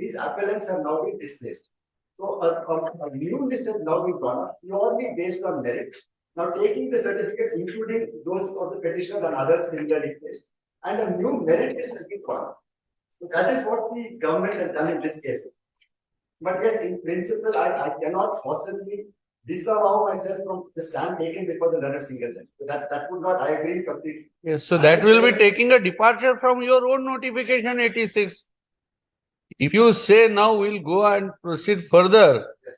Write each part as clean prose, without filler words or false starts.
these appellants have now been displaced. So a new list has now been drawn up purely based on merit. Now taking the certificates, including those of the petitioners and others similarly placed, and a new merit list has been drawn up. So that is what the government has done in this case. But yes, in principle, I cannot possibly disavow myself from the stand taken before the learned single judge. That would not, I agree completely. Yes, so that will be taking a departure from your own notification 86. If you say now we'll go and proceed further, Yes.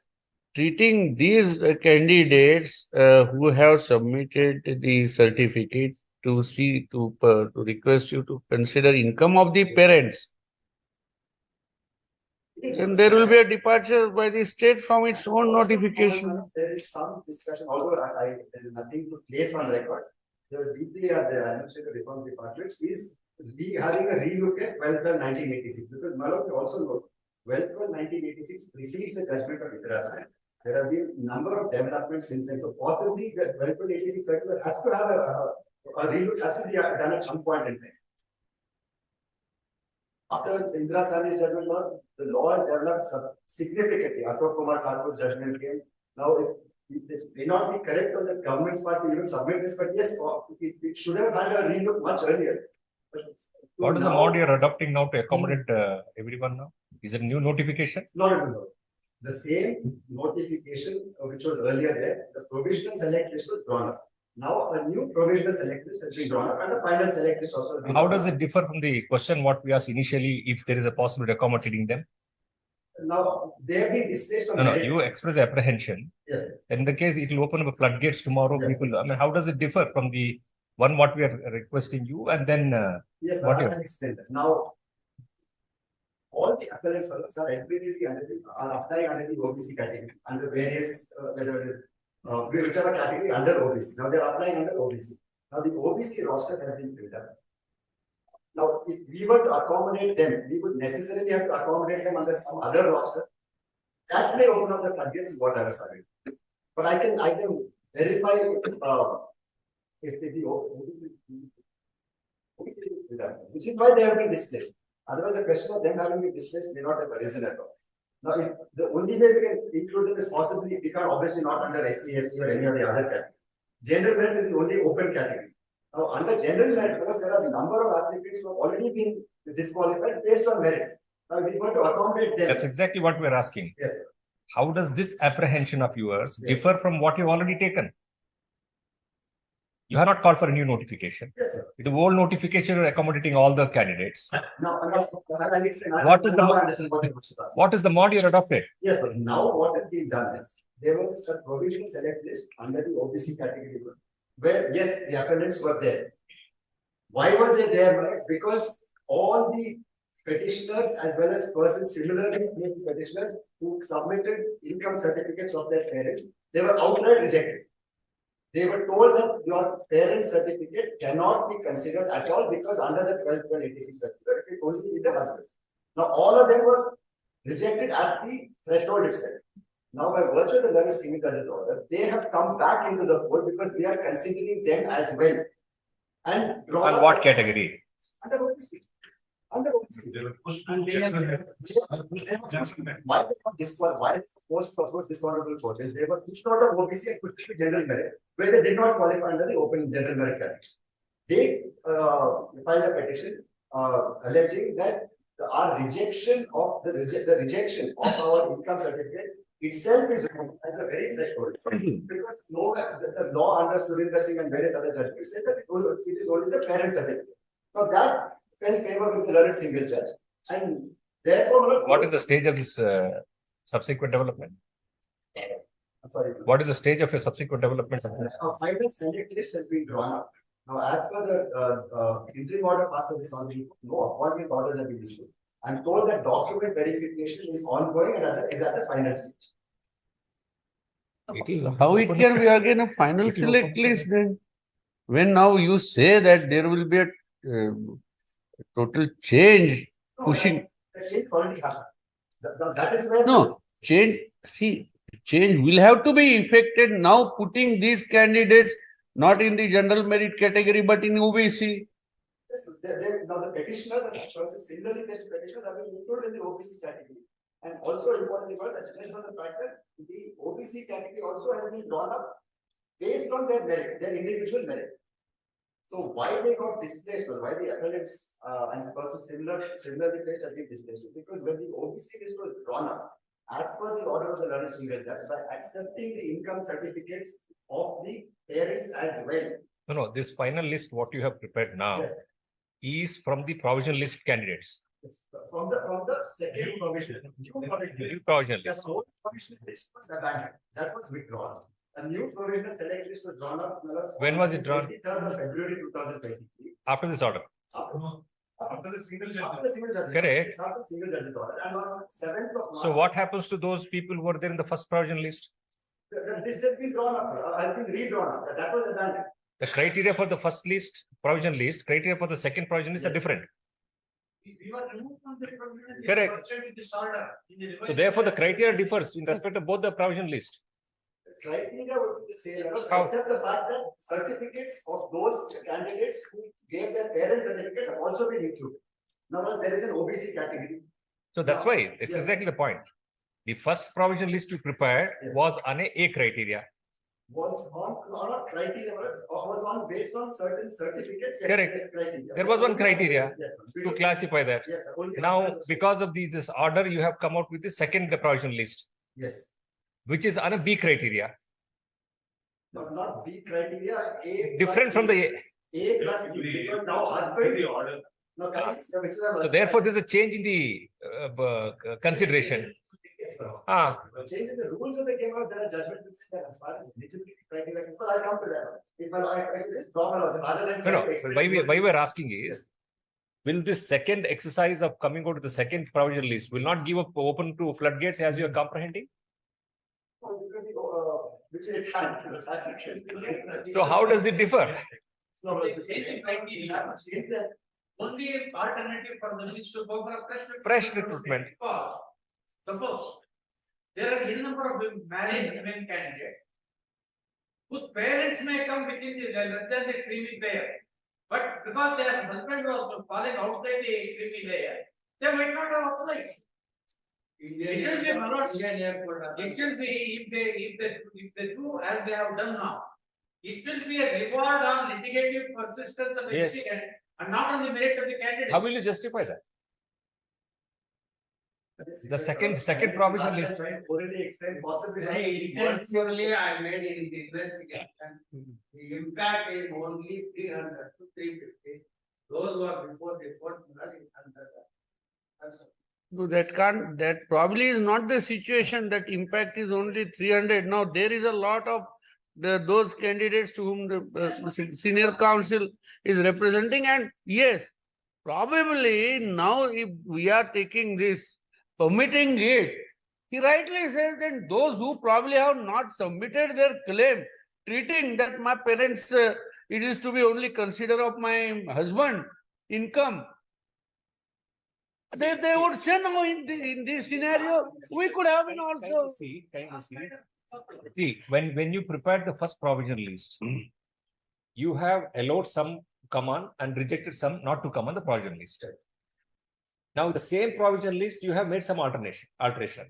treating these candidates who have submitted the certificate to request you to consider income of the parents, and there will be a departure by the state from its own notification. There is some discussion, although there is nothing to place on record. The DP at the Administrative Reform Department is having a relook at 12/12/1986, because Malok also note 12/12/1986 precedes the judgment of Iterasan. There have been a number of developments since then. So possibly the 12/12/86 circular has to have a relook, has to be done at some point in time. After Indira Sawhney's judgment was, the law has developed significantly. Ashok Kumar Thakur's judgment came. Now, it may not be correct on the government's part to even submit this, but yes, it should have had a relook much earlier. What is the mod you're adopting now to accommodate everyone now? Is it a new notification? No. The same notification which was earlier there, the provisional select list was drawn up. Now a new provisional select list has been drawn up and the final select list also has been How does it differ from the question what we asked initially, if there is a possibility of accommodating them? Now they have been displaced on No, you express the apprehension. Yes. In the case, it will open up floodgates tomorrow. Yes. People, I mean, how does it differ from the one what we are requesting you, and then yes, what I you can explain that. Now, all the appellants are admittedly are applying under the OBC category, under various whether it is whichever category under OBC. Now they are applying under OBC. Now the OBC roster has been filled up. Now, if we were to accommodate them, we would necessarily have to accommodate them under some other roster. That may open up the floodgates, what I was saying. But I can verify if the which is why they have been displaced. Otherwise, the question of them having been displaced may not have arisen at all. Now, if the only way we can include them is possibly if we can obviously not under SC, ST or any of the other categories. General merit is the only open category. Now, under general merit, because there are a number of applicants who have already been disqualified based on merit. Now, we want to accommodate them. That's exactly what we're asking. Yes, sir. How does this apprehension of yours Yes. differ from what you've already taken? You have not called for a new notification. Yes, sir. With the old notification, you're accommodating all the candidates. Now, What is the mod you're adopted? Yes, but now what has been done is there was a provisional select list under the OBC category where yes, the appellants were there. Why were they there? Because all the petitioners as well as persons similarly named petitioners who submitted income certificates of their parents, they were outright rejected. They were told that your parents' certificate cannot be considered at all because under the 12/12/86 circular, it only be the husband. Now, all of them were rejected at the threshold itself. Now, by virtue of the learned single judge's order, they have come back into the fold because we are considering them as well. And On what category? Under OBC. Under OBC. Why they not disqualified? Why most proposed dishonorable coaches? They were pushed out of OBC and pushed to general merit, where they did not qualify under the open general merit category. They filed a petition alleging that our rejection of the rejection of our income certificate itself is at a very threshold because the law under Surinder Singh and various other judges said that it is only the parent certificate. Now that fell favor with the learned single judge, and therefore, What is the stage of this subsequent development? I'm sorry. What is the stage of your subsequent development? A final select list has been drawn up. Now, as per the interim order passed on this on no appointment orders have been issued. I'm told that document verification is ongoing and is at the final stage. How it can be again a final select list then? When now you say that there will be a total change pushing. The change already happened. That is where No, change will have to be effected now, putting these candidates not in the general merit category but in OBC. Now the petitioners and the persons similarly placed petitioners have been included in the OBC category. And also importantly, was a stress on the fact that the OBC category also has been drawn up based on their merit, their individual merit. So why they got displaced or why the appellants and person similarly placed have been displaced? Because when the OBC list was drawn up, as per the order of the learned single judge, by accepting the income certificates of the parents as well. No, this final list, what you have prepared now, Yes. is from the provisional list candidates. From the second provision, new New provisional the list. whole provisional list was abandoned. That was withdrawn. A new provisional select list was drawn up. When was it drawn? 23rd of February 2023. After this order. After the single judge. Correct. It's after single judge's order. And on 7th of March. So what happens to those people who were there in the first provisional list? The list has been drawn up, has been redrawn up. That was abandoned. The criteria for the first list, provisional list, criteria for the second provisional list are different. We were removed from the provisional list. Correct. With this order in the So revised therefore, the order. criteria differs in respect of both the provisional list. The criteria would be the same, How? except the fact that certificates of those candidates who gave their parents certificate have also been included. Now, there is an OBC category. So that's Now, why, it's yes. exactly the point. The first provisional list we prepared Yes. was on a criteria. Was on a criteria, was on based on certain certificates. Yes, Correct. yes, criteria. There was one criteria Yes, to classify that. Yes, only Now, because of this order, you have come out with the second provisional list, yes, which is on a B criteria. no, not B criteria, A. Different plus from the A. A plus B, because now husband. order. No, correct. So So therefore, there's a change in the consideration. Changing the rules of the game, there are judgments that as far as eligibility criteria, so I come to that. If I this problem was other than. No, but why we're asking is, will this second exercise of coming out to the second provisional list will not give up open to floodgates as you are comprehending? Which it had. So how does it differ? No, They change the criteria. Change that. Only alternative for them is to go for a Fresh recruitment. Because suppose there are a number of married women candidates whose parents may come within the less than the creamy layer, but because their husband was falling outside the creamy layer, they might not have applied. It will be mallards. It will be if they do as they have done now. It will be a reward on litigative persistence of the Yes. litigant and not on the merit of the candidate. How will you justify that? The second provision list. Already explained possibly. Very intensively I made in the investigation. The impact is only 300 to 350. Those who are before the court, not is under that. That's all. No, that probably is not the situation, that impact is only 300. Now, there is a lot of those candidates to whom the senior council is representing, and yes, probably now if we are taking this, permitting it, he rightly says that those who probably have not submitted their claim, treating that my parents, it is to be only considered of my husband income. They would say no, in this scenario, we could have been also. See, when you prepared the first provisional list, you have allowed some come on and rejected some not to come on the provisional list. Now, the same provisional list, you have made some alteration.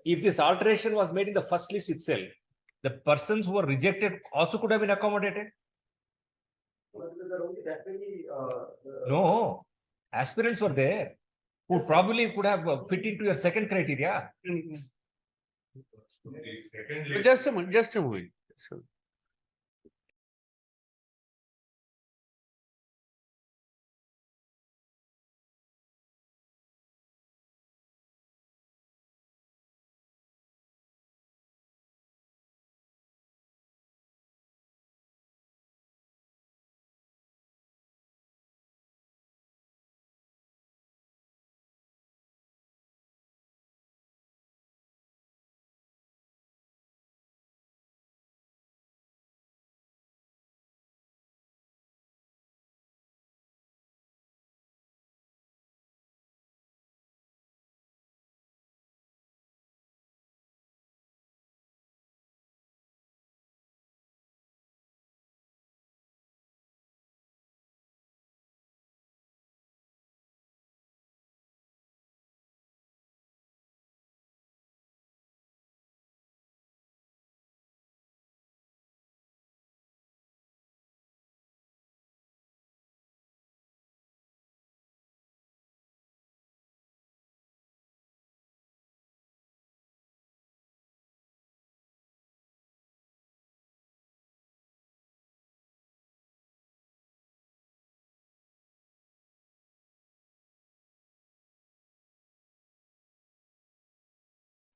If this alteration was made in the first list itself, the persons who were rejected also could have been accommodated. No, aspirants were there who probably could have fit into your second criteria. Just a moment.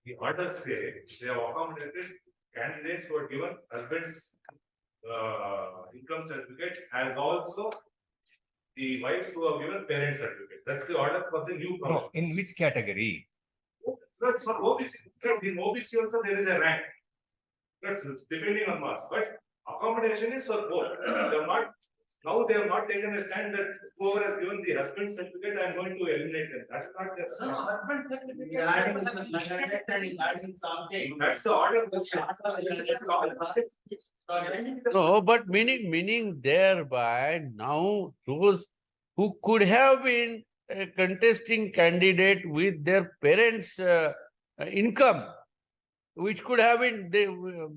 The orders say they have accommodated candidates who are given husband's income certificate as also the wives who have given parent certificate. That's the order for the new No, provision. in which category? That's for OBC. In OBC also there is a rank. That's depending on marks, but accommodation is for both. They have not taken a stand that whoever has given the husband certificate, I am going to eliminate them. That's not their stand. Husband certificate. Adding something. That's the order. No, but meaning thereby now those who could have been a contesting candidate with their parents' income, which could have been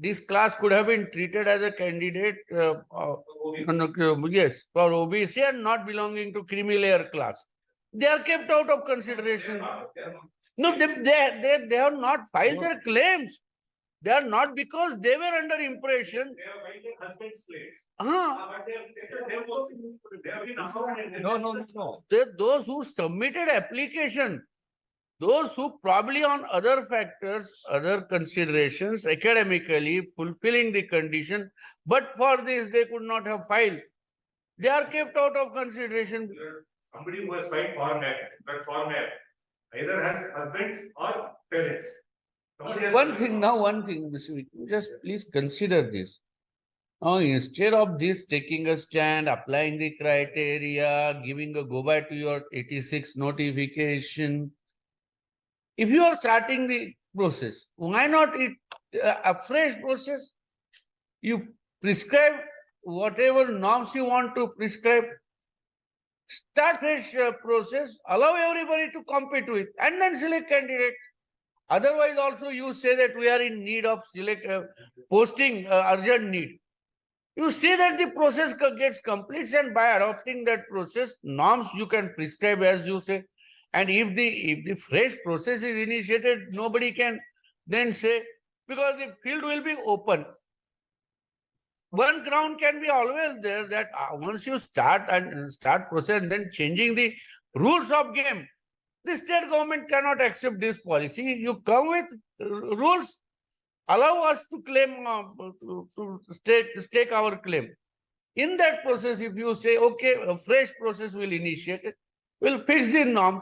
this class could have been treated as a candidate, yes, for OBC and not belonging to creamy layer class. They are kept out of consideration. No, they have not filed their claims. They are not, because they were under impression. They have filed their husband's claim. Huh? But they have been accommodated. No. Those who submitted application, those who probably on other factors, other considerations, academically fulfilling the condition, but for this they could not have filed. They are kept out of consideration. Somebody who has filed for marriage, but for marriage, either has husbands or parents. Somebody has- One thing, Mr. Vicky, just please consider this. Now, instead of this taking a stand, applying the criteria, giving a go back to your 86 notification, if you are starting the process, why not a fresh process? You prescribe whatever norms you want to prescribe. Start fresh process, allow everybody to compete with, and then select candidate. Otherwise, also you say that we are in need of posting urgent need. You see that the process gets complete, and by adopting that process, norms you can prescribe as you say. And if the fresh process is initiated, nobody can then say, because the field will be open. One ground can be always there that once you start process, then changing the rules of game, the state government cannot accept this policy. You come with rules, allow us to claim, to stake our claim. In that process, if you say, okay, a fresh process will initiate it, we'll fix the norm.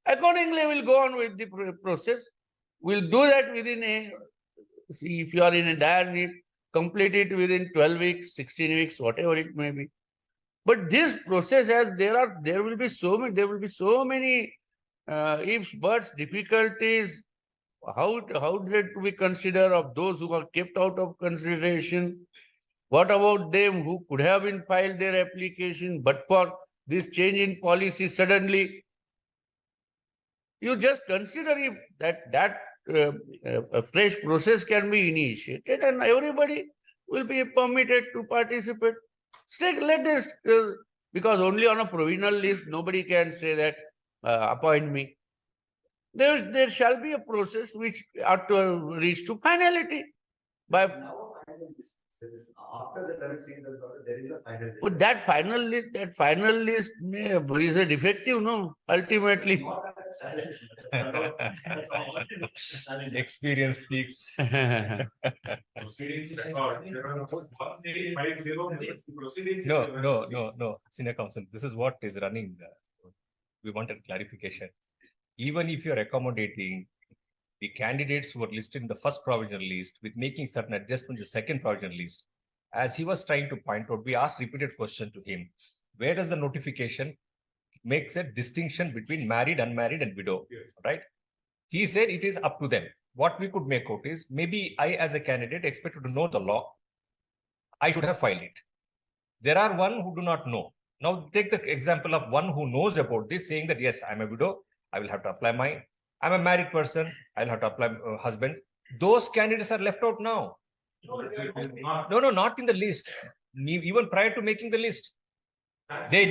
Accordingly, we'll go on with the process. We'll do that within see, if you are in a dire need, complete it within 12 weeks, 16 weeks, whatever it may be. But this process, as there will be so many ifs, buts, difficulties. How did we consider of those who are kept out of consideration? What about them who could have been filed their application, but for this change in policy suddenly? You just consider if that a fresh process can be initiated and everybody will be permitted to participate. Let this, because only on a provisional list, nobody can say that appoint me. There shall be a process which ought to reach to finality. By Now, after the current single order, there is a final list. but that final list is a defective, no? Ultimately. Not a challenge. That's all. Experience speaks. Proceedings record. There are about 1,850 proceedings. No. Senior counsel, this is what is running. We wanted clarification. Even if you're accommodating the candidates who were listed in the first provisional list with making certain adjustments in the second provisional list, as he was trying to point out, we asked repeated question to him, where does the notification makes a distinction between married, unmarried, and widow, Yes. right? He said it is up to them. What we could make out is, maybe I as a candidate expected to know the law, I should have filed it. There are one who do not know. Now take the example of one who knows about this, saying that yes, I'm a widow, I will have to apply mine. I'm a married person, I'll have to apply husband. Those candidates are left out now. No, not in the list. Even prior to making the list, they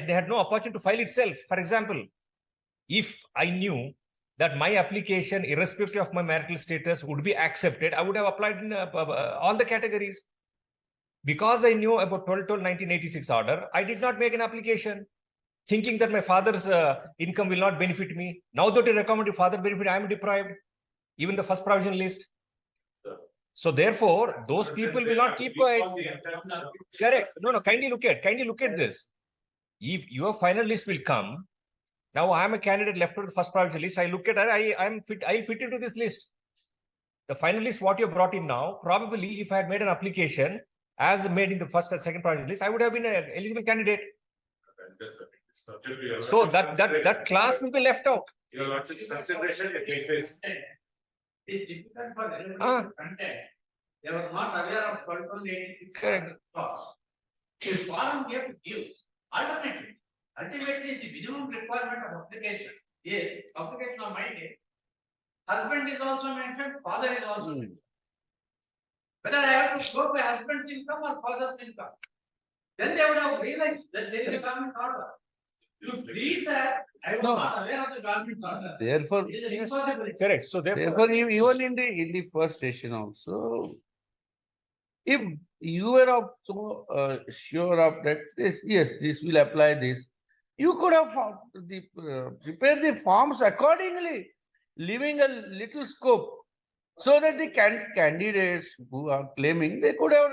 had no opportunity to file itself. For example, if I knew that my application, irrespective of my marital status, would be accepted, I would have applied in all the categories. Because I knew about 12/12/1986 order, I did not make an application, thinking that my father's income will not benefit me. Now that you recommend father benefit, I am deprived. even the first provision list. So therefore, those people will not keep quiet. Correct. No, kindly look at this. If your final list will come, now I am a candidate left with the first provision list. I look at her, I fit into this list. The final list, what you have brought in now, probably if I had made an application as made in the first and second provision list, I would have been an eligible candidate. So that class will be left out. Your lordship's consideration is It's difficult for everybody Ah. to contact. They were not aware of 1286 Correct. clause. So forum we have to give alternative. Ultimately, the minimum requirement of application is application of my name. Husband is also mentioned, father is also mentioned. Whether I have to go by husband's income or father's income. Then they would have realized that there is a government order. You read that, I was No. not aware of the government order. Therefore, It is an impossibility. Correct. So therefore, even in the first session also, if you were so sure of that, yes, this will apply this, you could have prepared the forms accordingly, leaving a little scope so that the candidates who are claiming, they could have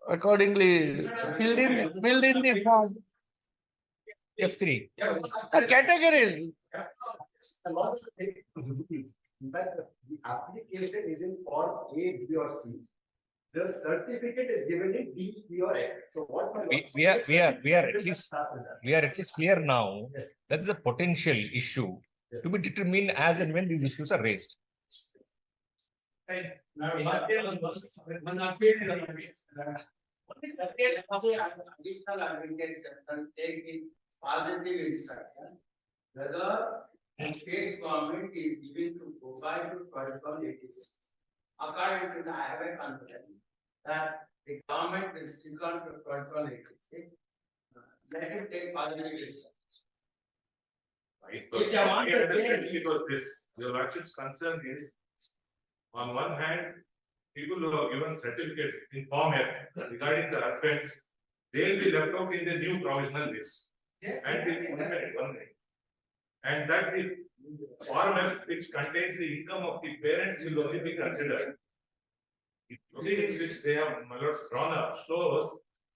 accordingly filled in the form. F3. Categories. And also take in fact, the application is in form A, B, or C. The certificate is given in D, B, or F. So what my lord We are says- at least clear now. Yes. That is a potential issue Yes. to be determined as and when these issues are raised. Now, what they will do, when I feel what is the case of the additional advantage and take the positive instruction, whether the state government is giving to provide to 1286. According to the, I have a confidence that the government will stick on to 1286. Let it take positive instruction. Right, If they want to change- it was this, your lordship's concern is, on one hand, people who have given certificates in Form F regarding the husbands, they will be left out in the new provisional list. And it will be one thing. And that the Form F, which contains the income of the parents, will only be considered. The proceedings which they have, my lords, drawn up shows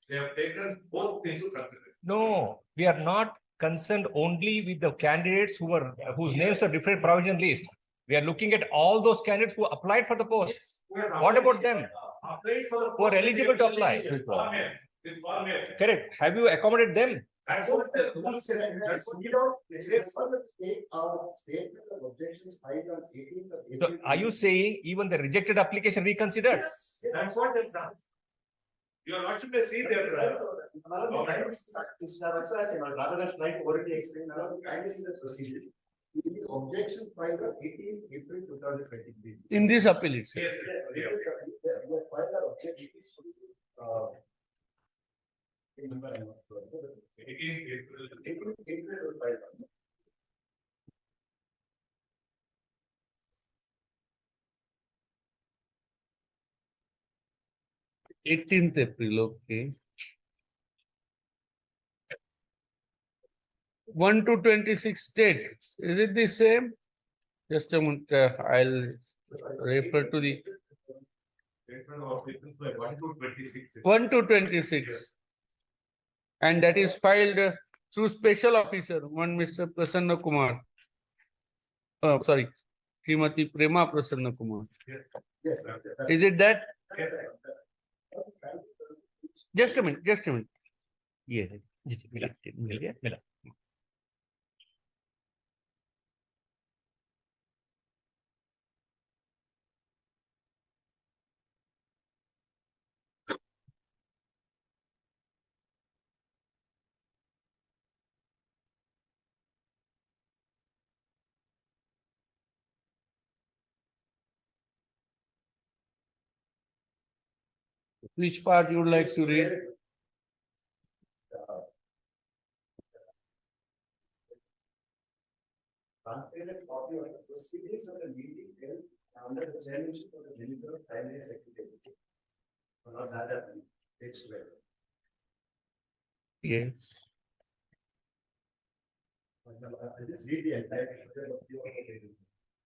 they have taken both into consideration. No, we are not concerned only with the candidates whose names are different provision list. We are looking at all those candidates who applied for the post. What about them? Applied for the Who are post, eligible to apply? with Form F, with Form F. Correct. Have you accommodated them? That's what the rules say. That's what we don't, it's for the state, our statement of objections filed on 18th of So April. are you saying even the rejected application reconsidered? Yes. That's what they've done. Your lordship may see their. Rather than trying to orally explain, kindly see the procedure. The objection filed on 18th April 2023. In this appeal itself. Yes, We have filed our objections, remember, I'm not sure. 18 April. April was filed. 18th April, okay. 1 to 26 state, is it the same? Just a moment, I'll refer to the Statement of objections by 1 to 26. 1 to 26. And that is filed through special officer, one Mr. Prasanna Kumar. Sorry, Srimati Prema Prasanna Kumar. Yes. Is it that? Yes. Just a minute, just a minute. Yeah, मिला. Which part you would like to read? Translated copy of the proceedings of the meeting held under the chairmanship of the Minister of Primary Secretary. Not that, page 12. Yes. I'll just read the entire.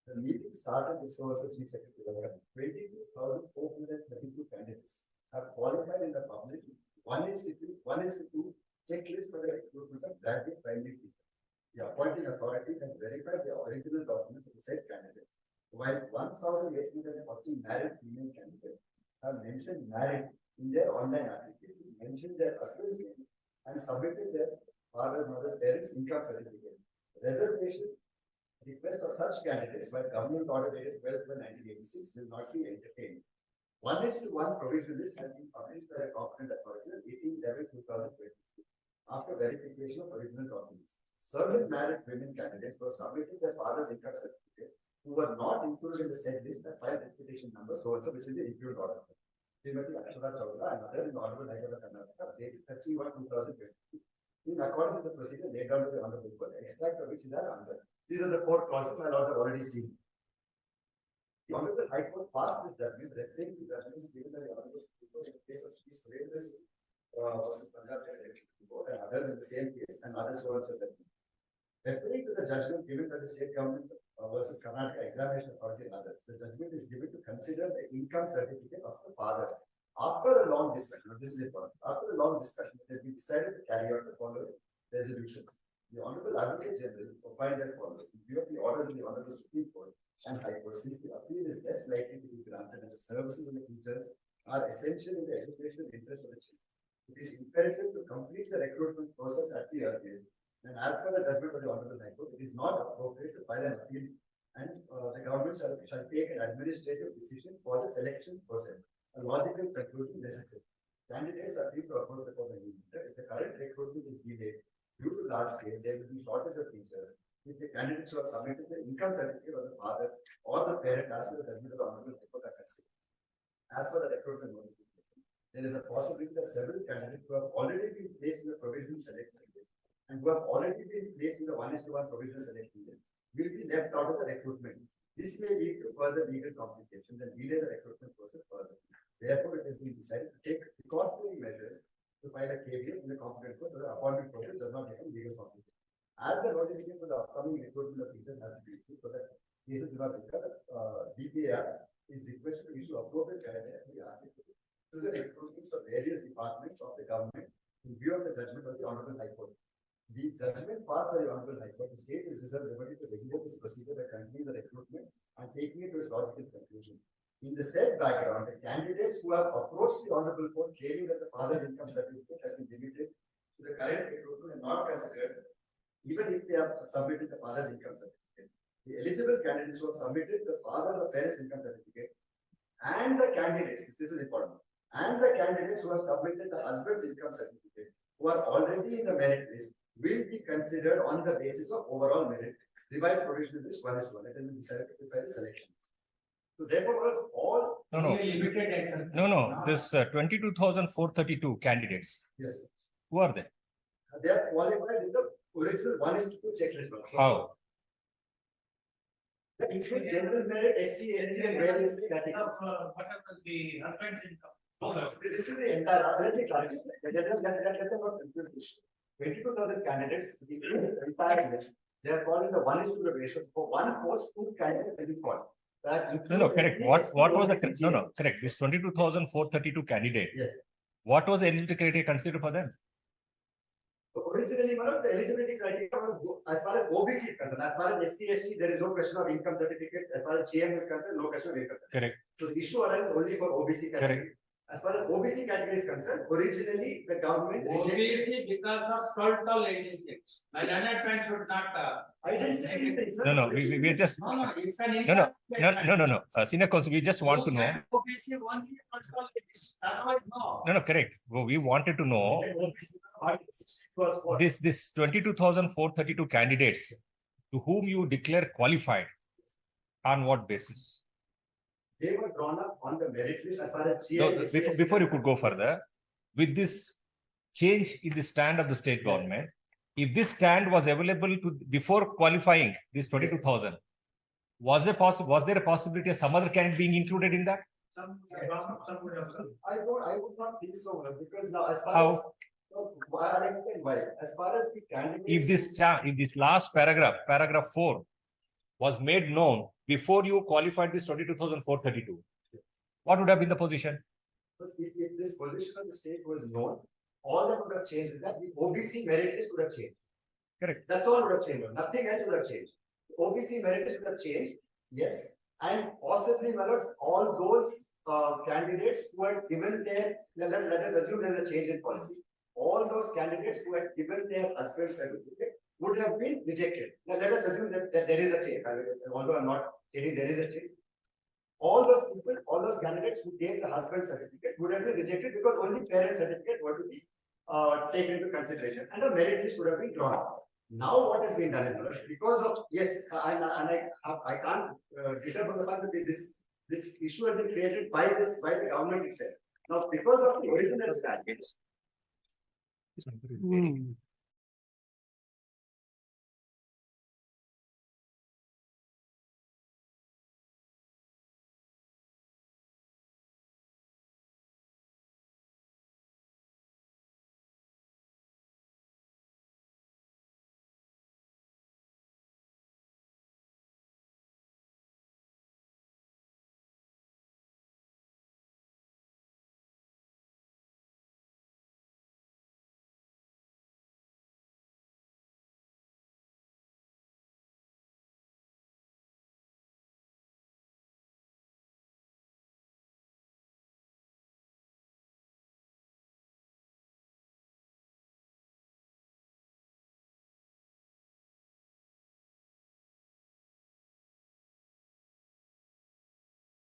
The meeting started with Source Chief Secretary. 22,432 candidates have qualified in the public. 1:2 checklist for the recruitment of graduate primary teachers. The appointing authority can verify the original documents of the said candidates. While 1,840 married female candidates have mentioned married in their online application, mentioned their husband's name and submitted their father's, mother's, parents' income certificate. Reservation request of such candidates by government order dated 12/1986 will not be entertained. 1:1 provision list has been published by a competent authority on 18/11/2022 after verification of original documents. Certain married women candidates were submitting their father's income certificate who were not included in the said list and filed application number so also, which is the included order. Srimati Akshara Chawla and other in the Honorable High Court of Karnataka dated 31/2022. In accordance with the procedure laid down to the Honorable Court, extract of which is as under. These are the 4 clauses my lords have already seen. The Honorable High Court passed this judgment, referring to judgments given by the Honorable Supreme Court in the case of Shri Suresh versus Punjab Electricity Board and others in the same case and others so also judgment. Referring to the judgment given by the state government versus Karnataka Examination Authority and others, the judgment is given to consider the income certificate of the father. After a long discussion, this is important, after a long discussion, it has been decided to carry out the following resolutions. The Honorable Advocate General opined as follows: in view of the orders of the Honorable Supreme Court and High Court, since the appeal is less likely to be granted and the services of the teachers are essential in the educational interest of the children, it is imperative to complete the recruitment process at the earliest. And as per the judgment of the Honorable High Court, it is not appropriate to file an appeal, and the government shall take an administrative decision for the selection process. A logical conclusion necessary. Candidates are free to approach the court immediately. If the current recruitment is delayed due to large scale, there will be shortage of teachers. If the candidates who have submitted the income certificate of the father or the parent as per the judgment of the Honorable High Court are considered. As for the recruitment notification, there is a possibility that several candidates who have already been placed in the provisional selection list and who have already been placed in the 1:1 provisional selection list will be left out of the recruitment. This may lead to further legal complications and delay the recruitment process further. Therefore, it has been decided to take precautionary measures to file a KVF in the competent court so the appointment process does not become legal complication. As the notification for the upcoming recruitment of teachers has to be issued so that cases do not recur, DPR is requested to issue appropriate guidelines to the recruitments of various departments of the government in view of the judgment of the Honorable High Court. The judgment passed by the Honorable High Court, the state is reserved liberty to regulate this procedure by continuing the recruitment and taking it to its logical conclusion. In the said background, the candidates who have approached the Honorable Court claiming that the father's income certificate has been limited to the current recruitment and not considered, even if they have submitted the father's income certificate. The eligible candidates who have submitted the father or parent's income certificate and the candidates, this is important, and the candidates who have submitted the husband's income certificate who are already in the merit list will be considered on the basis of overall merit. Revised provisional list 1:1. It has been decided to prepare the selection. So therefore, all This 22,432 candidates. yes, Who are they? they are qualified in the original 1:2 checklist. How? That includes general merit, SC, NG, and various categories. Whatever the husband's income. This is the entire. Let me clarify. Let them not confuse this. 22,000 candidates, the entire list. They are called in the 1:2 ratio. For one post, 2 candidates will be called. That No, correct. includes What SC, was the OBC, correct? This 22,432 candidates. Yes. What was the eligibility criteria considered for them? So originally, madam, the eligibility criteria was as far as OBC is concerned. As far as SC, ST, there is no question of income certificate. As far as GM is concerned, no question of income certificate. Correct. So the issue arises only for OBC category. As far as OBC category is concerned, originally the government rejected. Obviously, because of total agency. My learned friend should not. I didn't say anything, sir. No, we just No, it's an no. Senior counsel, we just want to know. Obviously, one is total agency. Otherwise, no. No, correct. Well, we wanted to know this 22,432 candidates to whom you declare qualified on what basis? They were drawn up on the merit list as far as No, GM. before you could go further, with this change in the stand of the state government, if this stand was available to before qualifying this 22,000, was there a possibility of some other candidate being included in that? I would not think so, because now as far How? as. I'll explain why. As far as the candidate. If this last paragraph 4, was made known before you qualified this 22,432, what would have been the position? If this position of the state was known, all that would have changed is that the OBC merit list would have changed. Correct. That's all would have changed. Nothing else would have changed. The OBC merit list would have changed. Yes, and possibly, my lords, all those candidates who had given their, let us assume there is a change in policy. All those candidates who had given their husband certificate would have been rejected. Now let us assume that there is a change. Although I'm not saying there is a change. All those people, all those candidates who gave the husband certificate would have been rejected because only parent certificate were to be taken into consideration and a merit list would have been drawn. Now what has been done is because of I can't differ from the fact that this issue has been created by the government itself. Now because of the original statute.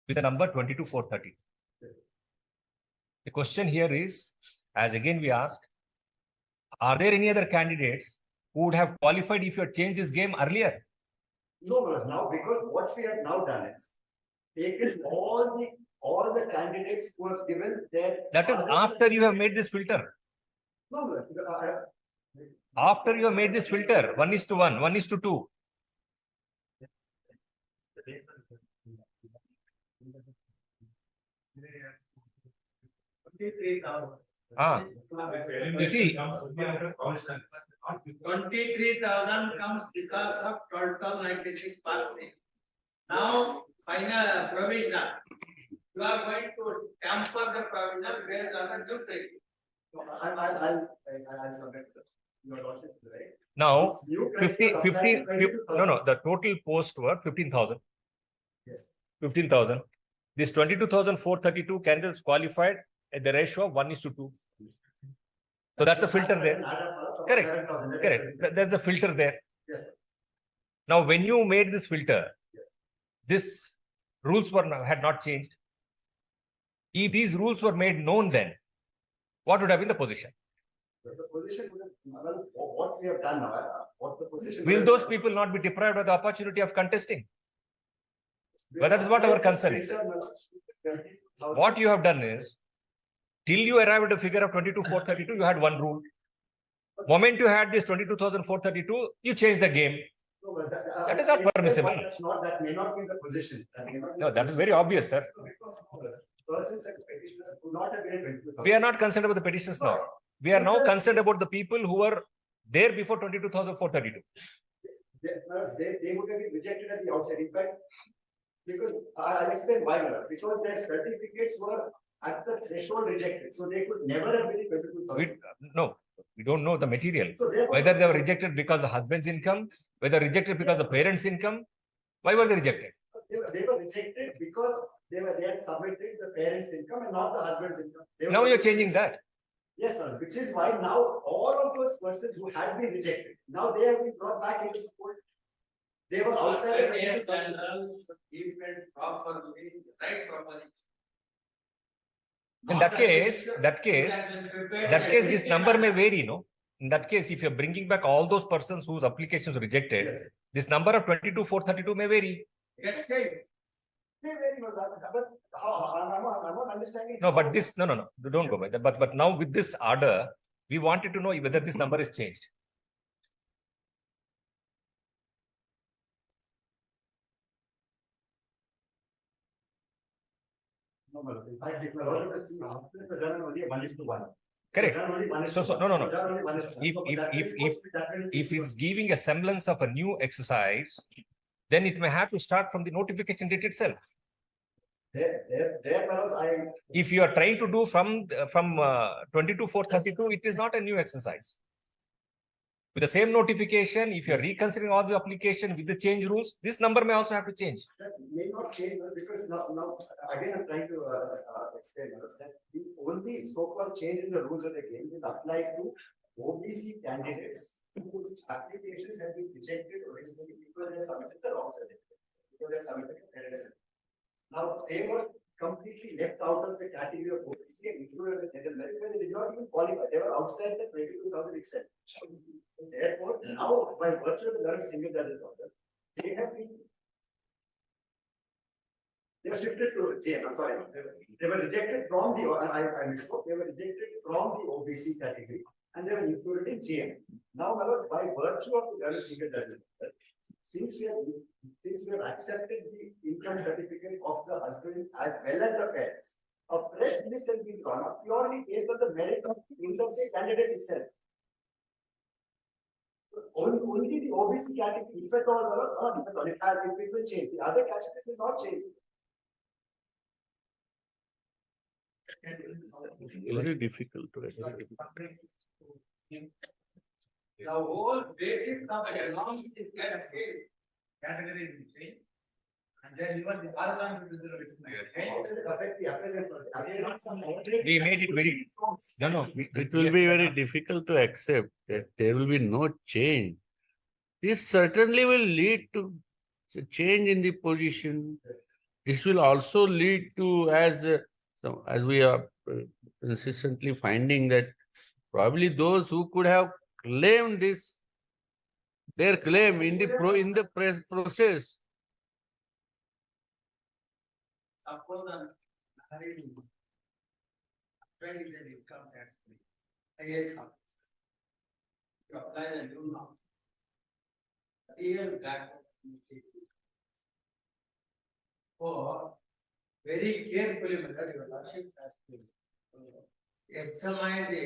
With the number 22,430. The question here is, as again we asked, are there any other candidates who would have qualified if you had changed this game earlier? No, now because what we have now done is taken all the candidates who have given their. That is after you have made this filter. No, After you have made this filter, 1:1, 1:2. You see, 23,000 comes because of total 96%. Now, final provision. You are going to tamper the provision based on the new rate. I'll submit this. Your lordship, right? now This new 50, criteria 50, applies to 22,000. no, the total posts were 15,000. Yes. 15,000. This 22,432 candidates qualified at the ratio of 1:2. So that's the filter there. Correct. Correct. There's a filter there. Yes. Now, when you made this filter, this rules had not changed. If these rules were made known then, what would have been the position? The position, well, what we have done now, what the position. Will those people not be deprived of the opportunity of contesting? Well, that is what our concern is. What you have done is, till you arrived at a figure of 22,432, you had one rule. Moment you had this 22,432, you changed the game. That is not permissible. That's not, that may not be the position. No, that is very obvious, sir. Persons like petitioners would not have been 22,000. We are not concerned about the petitions now. We are now concerned about the people who were there before 22,432. They would have been rejected at the outset. In fact, because I'll explain why. Because their certificates were at the threshold rejected, so they could never have been 22,000. No, we don't know the material. So therefore, Whether they were rejected because the husband's income, whether rejected because the parents' income. Why were they rejected? they were rejected because they had submitted the parents' income and not the husband's income. Now you're changing that. Yes, sir, which is why now all of those persons who had been rejected, now they have been brought back into the fold. They were outside. In that case, this number may vary, no? In that case, if you're bringing back all those persons whose applications were rejected, Yes. this number of 22,432 may vary. Yes, sir. But I'm not understanding. No, but this, no, don't go by that. But now with this order, we wanted to know whether this number is changed. No, in fact, if my lawyer is after the done only 1:1. Correct. Done only 1:1. So, no. Done only 1:1. If- So if- that if- will- that will- If it's giving a semblance of a new exercise, then it may have to start from the notification date itself. There, fellows, If you are trying to do from 22/4/32, it is not a new exercise. With the same notification, if you are reconsidering all the application with the change rules, this number may also have to change. that may not change because now again I'm trying to explain that the only so-called change in the rules of the game will apply to OBC candidates whose applications have been rejected originally because they submitted the wrong certificate, because they submitted the error certificate. Now they were completely left out of the category of OBC and included in the general merit where they did not even qualify. They were outside the 22,000 itself. Therefore, now by virtue of the learned single judges order, they have been they were shifted to I'm sorry. They were rejected from the I misspoke. They were rejected from the OBC category and they were included in GM. Now, by virtue of the learned single judges order, since we have accepted the income certificate of the husband as well as the parents, a fresh list has been drawn up purely based on the merit of the interstate candidates itself. Only the OBC category, if at all, it will change. The other categories will not change. Very difficult to accept. The whole basis of the along is category is changed. And then even the horizontal We made it very, no. It will be very difficult to accept that there will be no change. This certainly will lead to a change in the position. This will also lead to, as we are consistently finding that probably those who could have claimed their claim in the process. Suppose I'm married, friend is an income tax free. IAS officer. You apply the new norm. 3 years back. For very carefully, whether your lordship has to examine the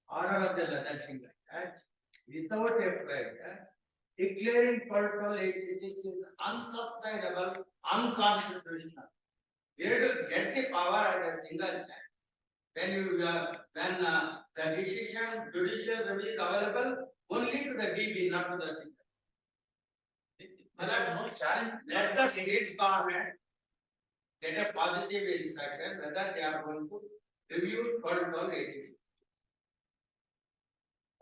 order of the legislation like that without a prayer, declaring Protocol 86 is unsustainable, unconstitutional. You have to get the power at a single time. When the decision, judicial review is available only to the DB, not to the single. No challenge. Let the state government get a positive instruction whether they are going to review Protocol 86.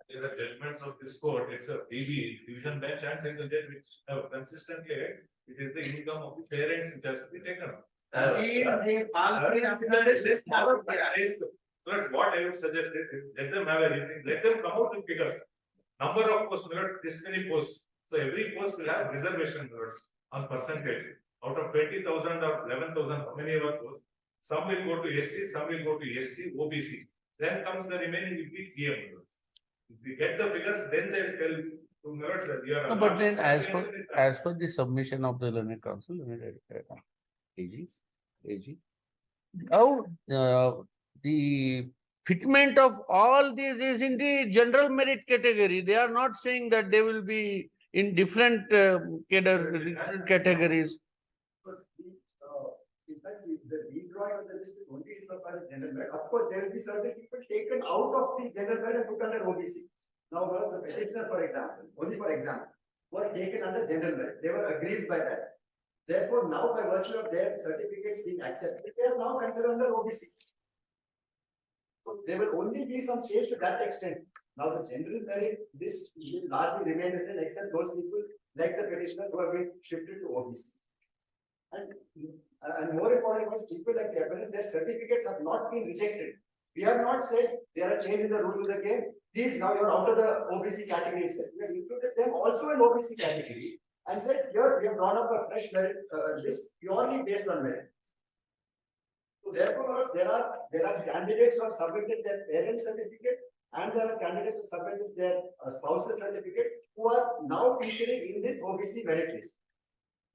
There are judgments of this court, it's a DB, division bench and single judge which have consistently, it is the income of the parents which has to be taken up. But what I would suggest is, let them have a rethink, let them come out with figures. Number of posts, this many posts. So every post will have reservation on percentage. Out of 20,000 or 11,000, how many are posts? Some will go to SC, some will go to ST, OBC. Then comes the remaining will be PM. If we get the figures, then they will tell to mirrors that you are. No, but then as per the submission of the learned council, AG, how the fitment of all these is in the general merit category. They are not saying that they will be in different different categories. In fact, the redrawing of the list is only for the general merit. Of course, there will be certain people taken out of the general merit and put under OBC. Now, there was a petitioner, for example, only for example, was taken under general merit. They were aggrieved by that. Therefore, now by virtue of their certificates being accepted, they are now considered under OBC. So there will only be some change to that extent. Now the general merit, this will largely remain the same except those people like the petitioner who have been shifted to OBC. And more important was people like the appellants, their certificates have not been rejected. We have not said there are changes in the rules of the game. These now you're out of the OBC category itself. We have included them also in OBC category and said here we have drawn up a fresh merit list purely based on merit. So therefore, there are candidates who have submitted their parent certificate and there are candidates who submitted their spouse's certificate who are now featuring in this OBC merit list.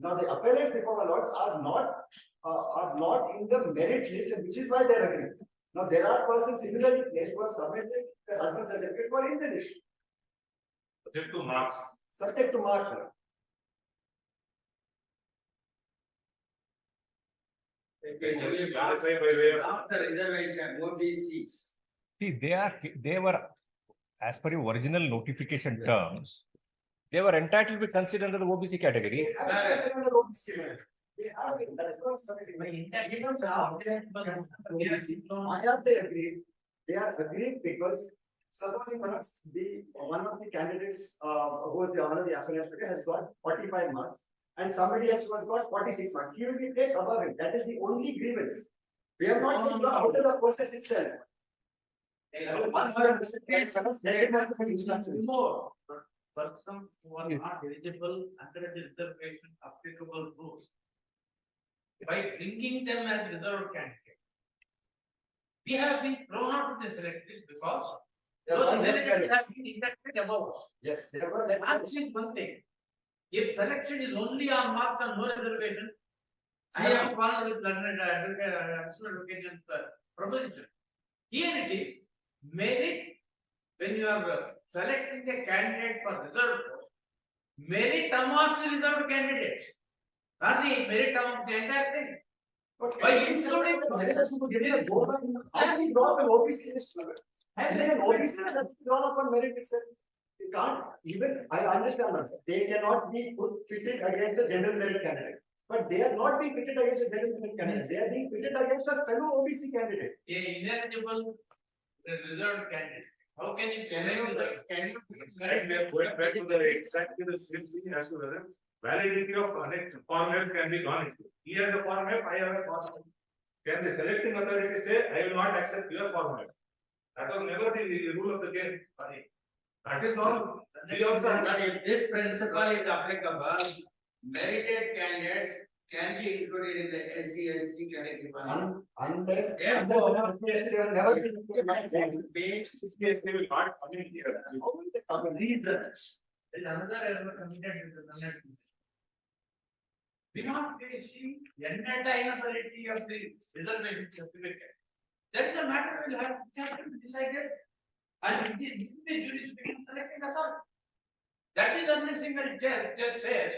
Now the appellants before the lords are not in the merit list, which is why they are agreeing. Now there are persons similarly placed who have submitted their husband's certificate who are in the list. Subject to marks. Subject to marks. Only Qualify by way of. not the reservation, OBC. See, they were, as per your original notification terms, they were entitled to be considered under the OBC category. They have to consider the OBC. They have to, that is not something. Even why are they agreed? They are agreed because supposing one of the candidates, who is one of the applicants has got 45 marks and somebody else who has got 46 marks, he will be placed above him. That is the only grievance. We have not seen out of the process itself. More, person who are not eligible under the reservation applicable rules. By bringing them as reserved candidates. We have been thrown out of the selection because those candidates have been inducted above us. Yes, there were less. Marks is one thing. If selection is only on marks and no reservation, I have followed with learned advocate proposition. Here it is merit when you are selecting a candidate for reserved post. Merit amongst the reserved candidates, not the merit amongst the entire thing. By including how do we draw the OBC list? And then OBC has drawn upon merit itself. You can't even, I understand that they cannot be pitted against the general merit candidate. But they are not being pitted against the general merit candidate. They are being pitted against a fellow OBC candidate. A ineligible reserved candidate. How can you can you? Right, we are going back to the exactly the same thing as to whether validity of connect form F can be gone into. He has a form F, I have a form F. Can the selecting authority say, I will not accept your form F? That was never the rule of the game. That is all. We also have. But if this principle is applicable, merited candidates can be included in the SC/ST category. Unless. Therefore, They will never be. This case, they will not come in here. Reasons. There is another error committed with the non. Without facing the entire inability of the reservation certificate. That is the matter will have to be decided. And it is the jurisdiction selecting authority. That is the single just says,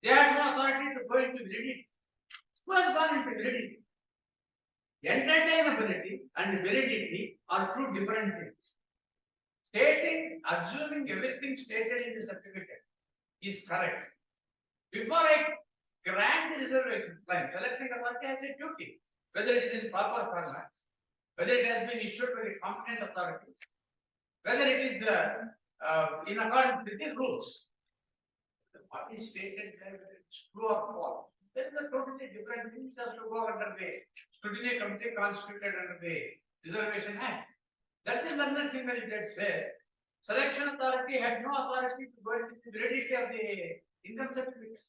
they have no authority to go into validity. Who has gone into validity? Entertainability and validity are two different things. Assuming everything stated in the certificate is correct. Before I grant the reservation claim, selecting authority has a duty, whether it is in proper format, whether it has been issued by the competent authority, whether it is in accordance with the rules. What is stated there, it's true or false. That is a totally different thing, just to go under the scrutiny committee constituted under the Reservation Act. That is the single that says, selection authority has no authority to go into the validity of the income certificate.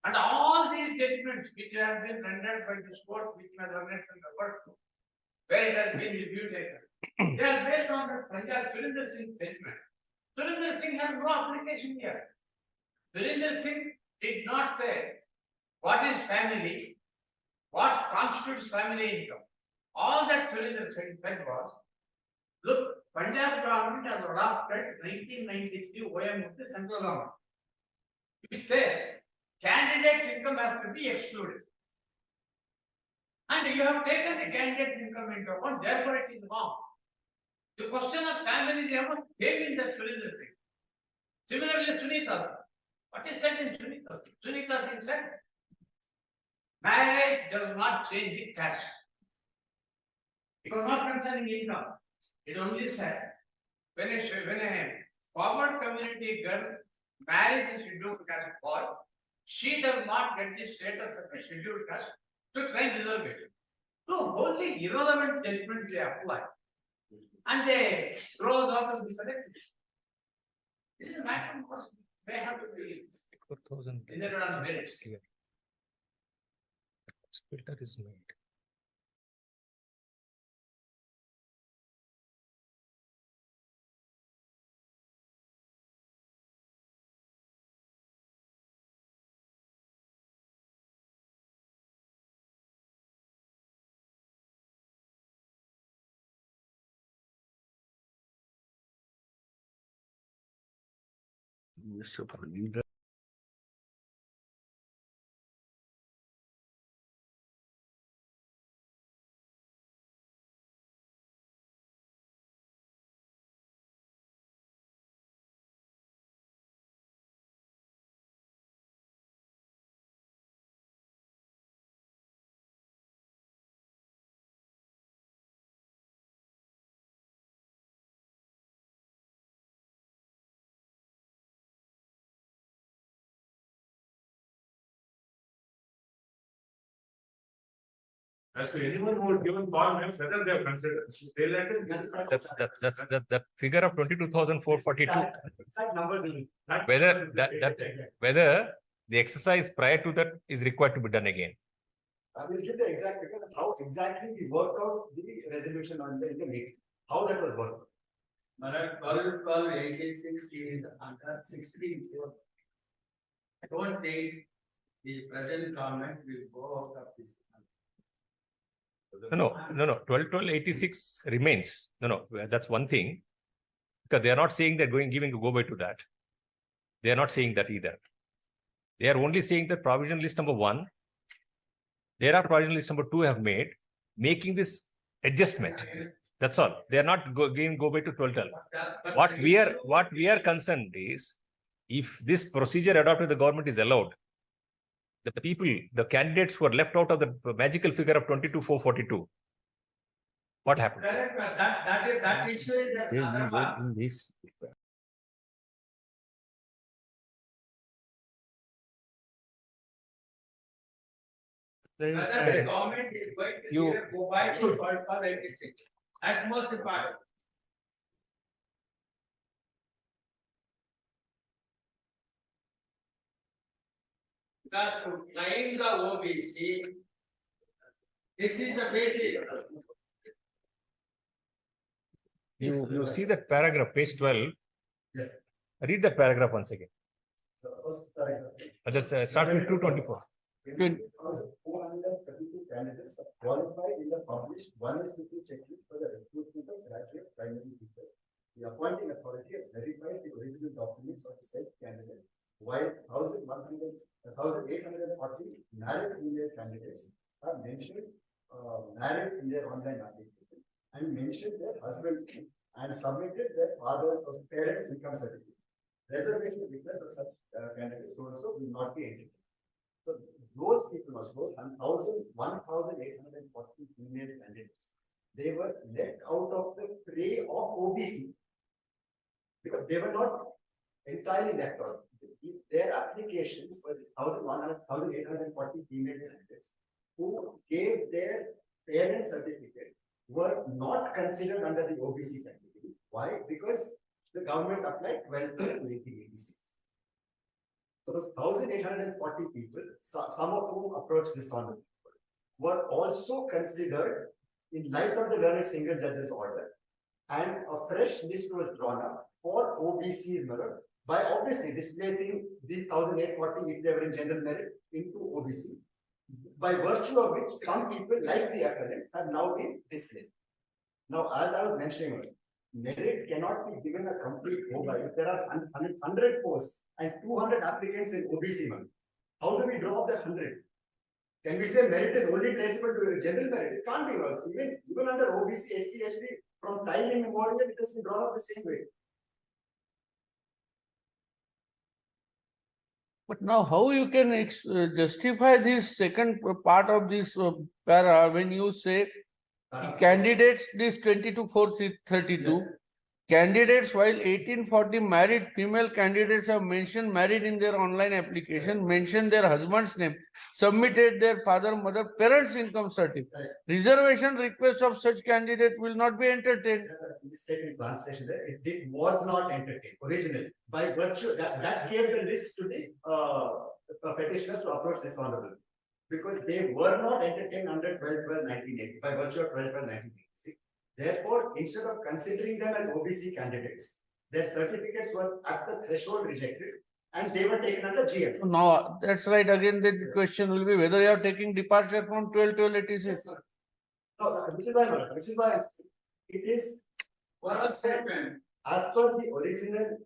And all these judgments which have been rendered by this court, which has rendered from the court, where it has been reviewed later, they are based on the Punjab Surinder Singh judgment. Surinder Singh has no application here. Surinder Singh did not say what is family, what constitutes family income. All that Surinder Singh said was, look, Punjab government has adopted 1993 OM of the central government, which says candidates' income has to be excluded. And you have taken the candidate's income into account, therefore it is wrong. The question of family never came in that Surinder Singh. Similarly, Sunita Singh. What is said in Sunita Singh? Sunita Singh said, marriage does not change the caste. It was not concerning income. It only said, when a forward community girl marries a scheduled caste boy, she does not get the status of a scheduled caste to claim reservation. So wholly irrelevant judgments they apply. And they throw out of the selection. This is a matter of course. They have to be decided on merits. Filter is made. As to anyone who would given call names, whether they have considered, they let it. That figure of 22,442. Exact numbers in. Whether the exercise prior to that is required to be done again. I will give the exact figure of how exactly we worked out the resolution on the meeting, how that was worked. Maharaj, 12/12/86 is under 16. I don't think the present government will go out of this. No. 12/12/86 remains. No, that's one thing. Because they are not saying they're giving a go by to that. They are not saying that either. They are only saying that provision list number 1, there are provision list number 2 have made, making this adjustment. That's all. They are not giving go by to 12/12. What we are concerned is, if this procedure adopted by the government is allowed, the candidates who are left out of the magical figure of 22,442, what happened? Correct, that issue is that another one. Whether the government is going to You- give a go by to 12/12/86. That's most important. Because to claim the OBC, this is the basic. You see that paragraph, page 12. Yes. Read that paragraph once again. The first paragraph. Let's start with 224. 432 candidates are qualified in the published 1:2 checklist for the recruitment of graduate primary teachers. The appointing authority has verified the original documents of the said candidate, while 1,840 married female candidates are mentioned married in their online application and mentioned their husband's name and submitted their father's or parents' income certificate. Reservation request for such candidates also will not be entered. So those people, those 1,840 female candidates, they were left out of the fray of OBC because they were not entirely left out. Their applications were 1,840 female candidates who gave their parent certificate were not considered under the OBC category. Why? Because the government applied 12/12/1986. So those 1,840 people, some of whom approached this honorable court, were also considered in light of the learned single judge's order, and a fresh list was drawn up for OBC's merit by obviously displacing these 1,840 if they were in general merit into OBC, by virtue of which some people like the appellants have now been displaced. Now, as I was mentioning earlier, merit cannot be given a complete go by if there are 100 posts and 200 applicants in OBC month. How do we draw up the 100? Can we say merit is only traceable to general merit? It can't be worse. Even under OBC, SC, ST, from time immemorial, it has been drawn up the same way. But now how you can justify this second part of this para when you say candidates this 22,432 candidates while 1840 married female candidates have mentioned married in their online application, mentioned their husband's name, submitted their father, mother, parents' income certificate. Reservation request of such candidate will not be entertained. Mistake in translation there. It was not entertained originally. By virtue that gave the list to the petitioners to approach this honorable, because they were not entertained under 12/12/1980 by virtue of 12/12/1986. Therefore, instead of considering them as OBC candidates, their certificates were at the threshold rejected and they were taken under GM. No, that's right. Again, the question will be whether you are taking departure from 12/12/86. No, which is why it is one statement as per the original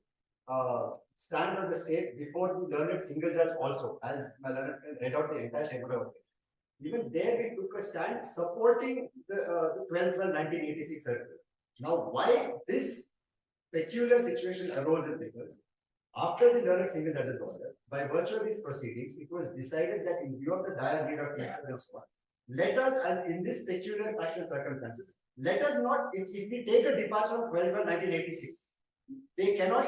stand of the state before the learned single judge also, as my learned read out the entire schedule of it. Even there we took a stand supporting the 12/12/1986 circular. Now, why this peculiar situation arose is because after the learned single judge's order, by virtue of these proceedings, it was decided that in view of the dire need of this one, let us, as in this peculiar facts and circumstances, let us not, if we take a departure from 12/12/1986, they cannot,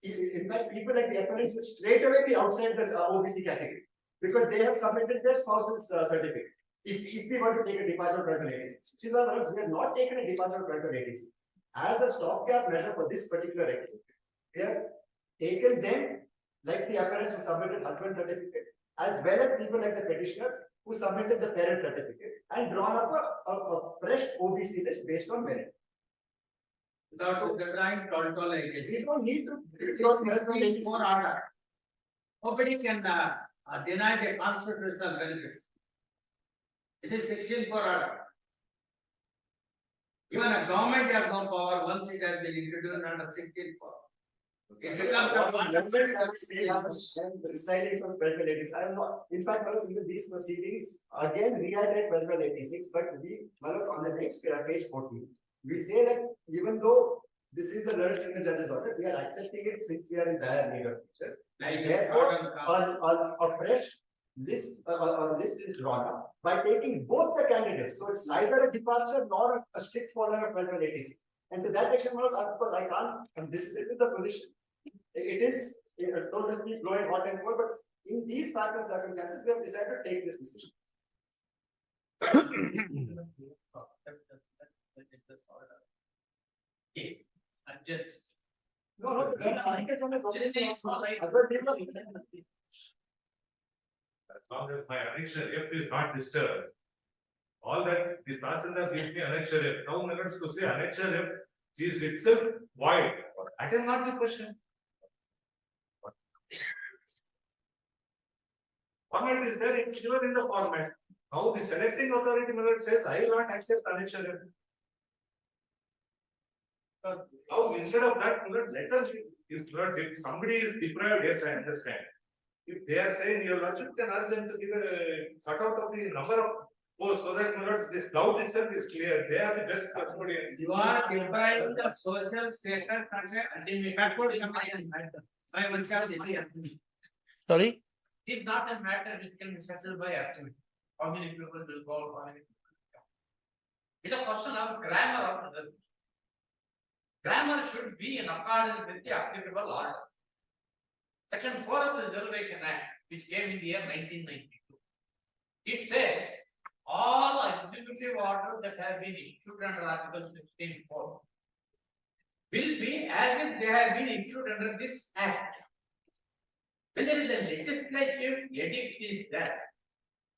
in fact, people like the appellants will straight away be outside the OBC category because they have submitted their spouse's certificate. if we were to take a departure of 1286, which is our, we have not taken a departure of 1286 as a stopgap measure for this particular activity. We have taken them like the apparents who submitted husband certificate, as well as people like the petitioners who submitted the parent certificate, and drawn up a fresh OBC list based on merit. Without the drawing total We don't need to. for order. Nobody can deny the constitutional benefits. This is 16 for order. Even a government has no power once it has been introduced under 16 for. It becomes a Residing from 1286. I am not, in fact, Manas, even these proceedings again reiterate 1286, but we, Manas, on the next page 14, we say that even though this is the learned single judge's order, we are accepting it since we are in dire need of features. And therefore, on a fresh list, a list is drawn up by taking both the candidates. So it's neither a departure nor a strict follower of 1286. And to that extent, Manas, of course, I can't, and this is the position. It is, don't just be blowing hot and cold, but in these facts and circumstances, we have decided to take this decision. Adjust. No, As long as my annexure F is not disturbed. All that the Tahsildar gives me annexure F. Now minutes to say annexure F is itself void. That is not the question. Format is there, it's given in the format. Now the selecting authority minute says, I will not accept annexure F. Now instead of that, let us, if somebody is deprived, yes, I understand. If they are saying your lordship, then ask them to give a cutout of the number of posts so that this cloud itself is clear. They are the best custodians. You are depriving the social status and the backward by one child. Sorry? It's not a matter which can be settled by activity. How many people will go, how many people will come. It's a question of grammar of the. Grammar should be in accordance with the applicable order. Section 4 of the Reservation Act, which came in the year 1992. It says all executive orders that have been issued under Article 16(4) will be as if they have been issued under this Act. When there is a legislative edict is there,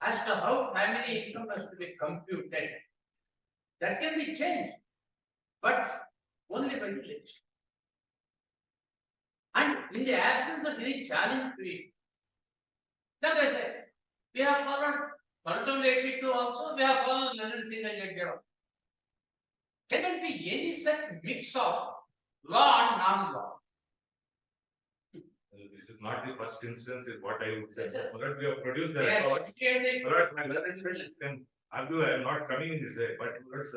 as to how primary income has to be computed, that can be changed, but only by the legislature. And in the absence of any challenge to it, then I say, we have followed Article 82 also, we have followed Leonard Single Judge. Can there be any such mix of law and non-law? This is not the first instance, is what I would say. Yes, sir. But we have produced the They are record. educated. Perhaps my learned friend can argue I am not coming in this way, but perhaps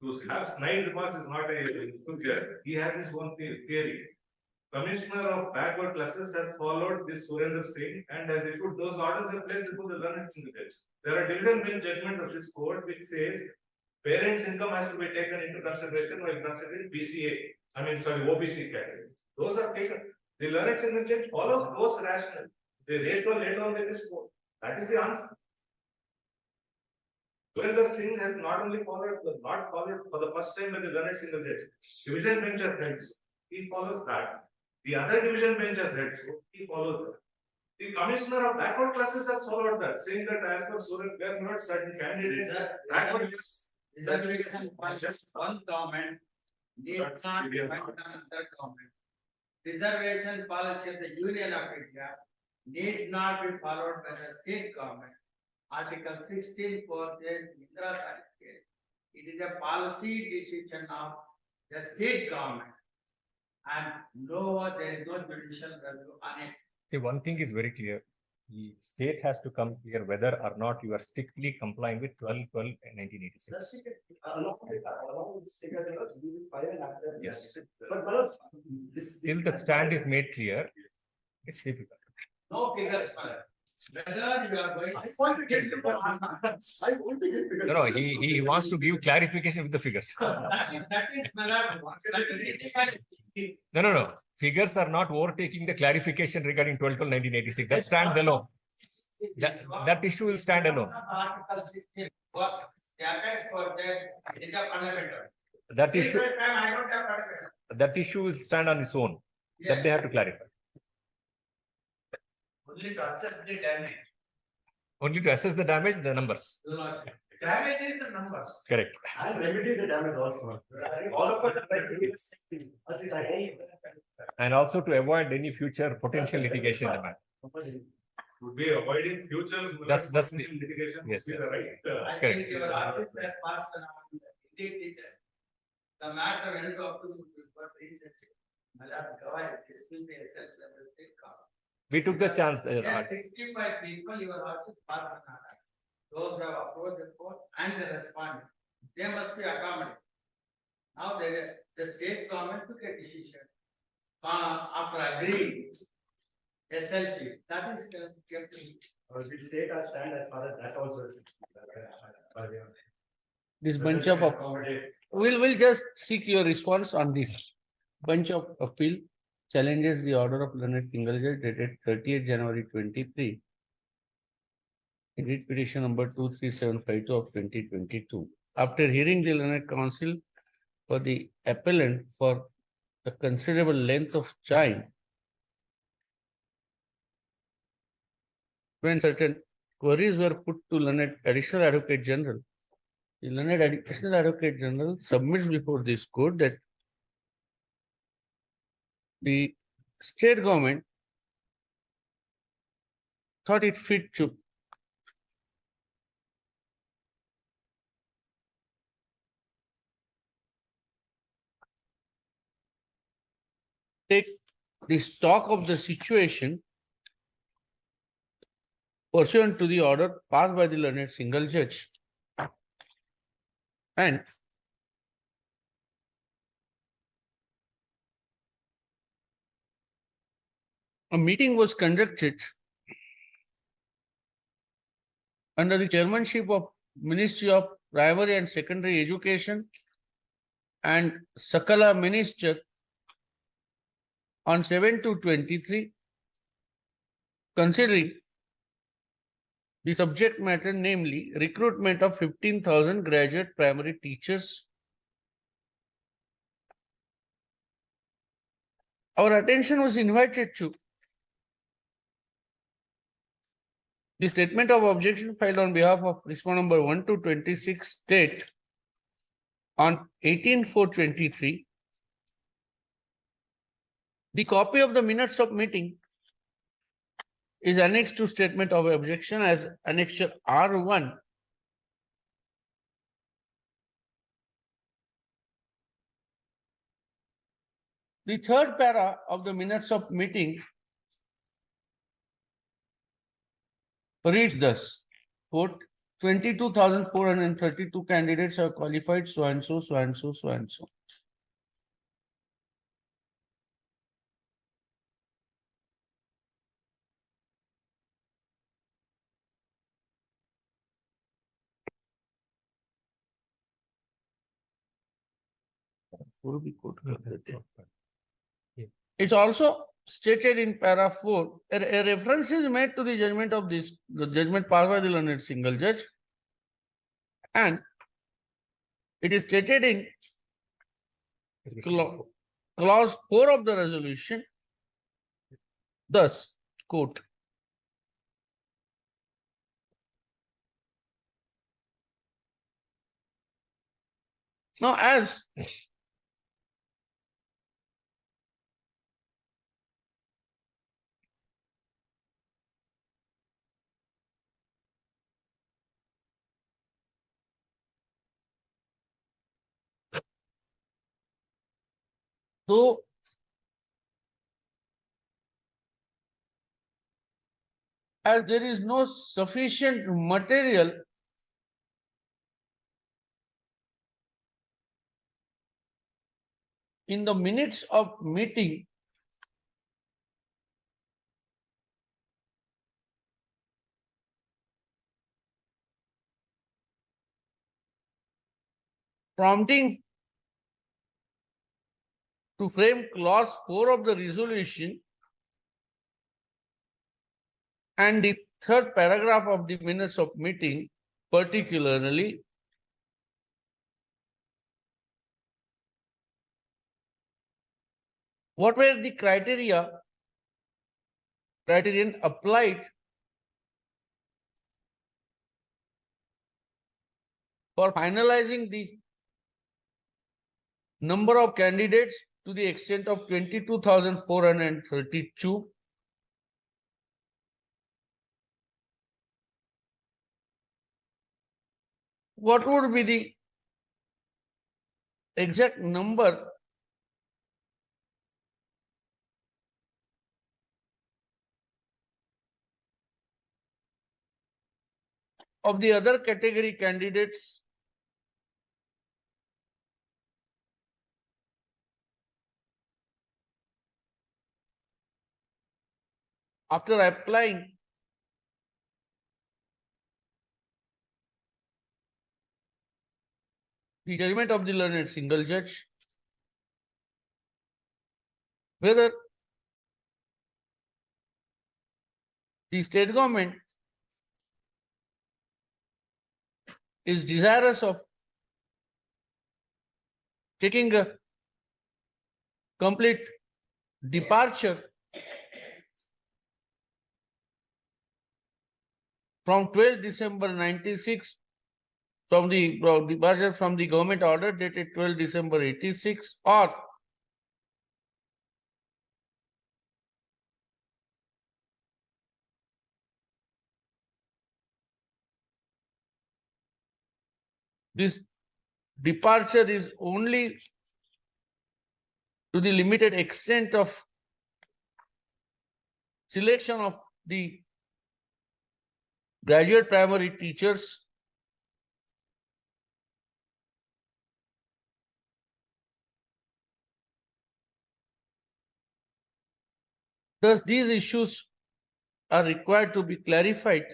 to have snide remarks is not a figure. He has his own theory. Commissioner of backward classes has followed this Surendra Singh and has issued those orders and placed before the learned syndicates. There are division bench judgments of this court which says parents' income has to be taken into consideration while considering OBC category. Those are taken. The learned syndicate follows those rationale. They raised one later on in this court. That is the answer. Surendra Singh has not followed for the first time by the learned syndicate. Division bench has held so. He follows that. The other division bench has held so. He follows that. The commissioner of backward classes has followed that, saying that as per Surendra, there are not certain candidates. Backward classes. Reservation for just one government need not depend on another government. Reservation policy of the Union of India need not be followed by the state government. Article 16 says Indira Gandhi case. It is a policy decision of the state government. And there is no judicial review on it. See, one thing is very clear. The state has to come here whether or not you are strictly complying with 12/12 and 1986. Yes. Till the stand is made clear, it's difficult. No figures for it. Whether you are going. I want to get figures. No, he wants to give clarification with the figures. No. Figures are not overtaking the clarification regarding 12/12/1986. That stands alone. That issue will stand alone. Article 16, what the effects for that is a fundamental. That This issue, time I don't have clarification. that issue will stand on its own. That they have to clarify. Only to assess the damage. Only to assess the damage, the numbers. Damage is the numbers. Correct. And remedy the damage also. All of us are trying to do the same thing. At least I hope. And also to avoid any future potential litigation in the matter. Would be avoiding future. That's the- potential litigation. yes, Would be yes. the right. I Correct. think your office has passed an amendment. Indeed, the matter went up to Supreme Court recently. Malas Gawai, excuse me, except that will take court. We took the chance. There are 65 people, your office passed an amendment. Those who have approached the court and the respondent, they must be accommodated. Now the state government took a decision. After agreeing. SLP, that is kept in. We state our stand as far as that also is. This bunch of, we'll just seek your response on this. Bunch of appeal challenges the order of learned single judge dated 30th January 23. In writ petition number 23752 of 2022. After hearing the learned counsel for the appellant for a considerable length of time, when certain queries were put to learned additional advocate general, the learned additional advocate general submits before this court that the state government thought it fit to take the stock of the situation pursuant to the order passed by the learned single judge. And a meeting was conducted under the chairmanship of Ministry of Primary and Secondary Education and Sakala Minister on 7/2/23, considering the subject matter, namely recruitment of 15,000 graduate primary teachers. Our attention was invited to the statement of objection filed on behalf of respondent number 1-26 state on 18/4/23. The copy of the minutes of meeting is annexed to statement of objection as annexure R1. The third para of the minutes of meeting reads thus, quote, 22,432 candidates are qualified, so and so, so and so, so and so. It's also stated in para 4, a reference is made to the judgment of this, the judgment passed by the learned single judge, and it is stated in clause 4 of the resolution, thus, quote, now as though as there is no sufficient material in the minutes of meeting prompting to frame clause 4 of the resolution and the third paragraph of the minutes of meeting, particularly what were the criterion applied for finalizing the number of candidates to the extent of 22,432. What would be the exact number of the other category candidates after applying the judgment of the learned single judge, whether the state government is desirous of taking a complete departure from 12 December 96 from the departure from the government order dated 12 December 86, or this departure is only to the limited extent of selection of the graduate primary teachers thus these issues are required to be clarified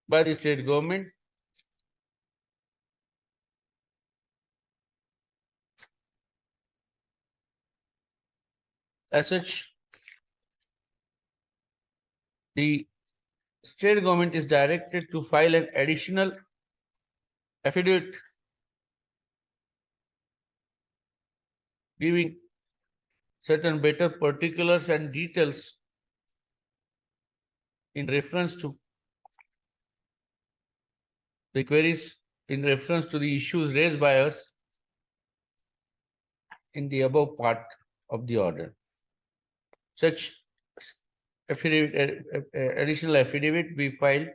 by the state government. As such, the state government is directed to file an additional affidavit giving certain better particulars and details in reference to the queries, in reference to the issues raised by us in the above part of the order. Such affidavit, additional affidavit be filed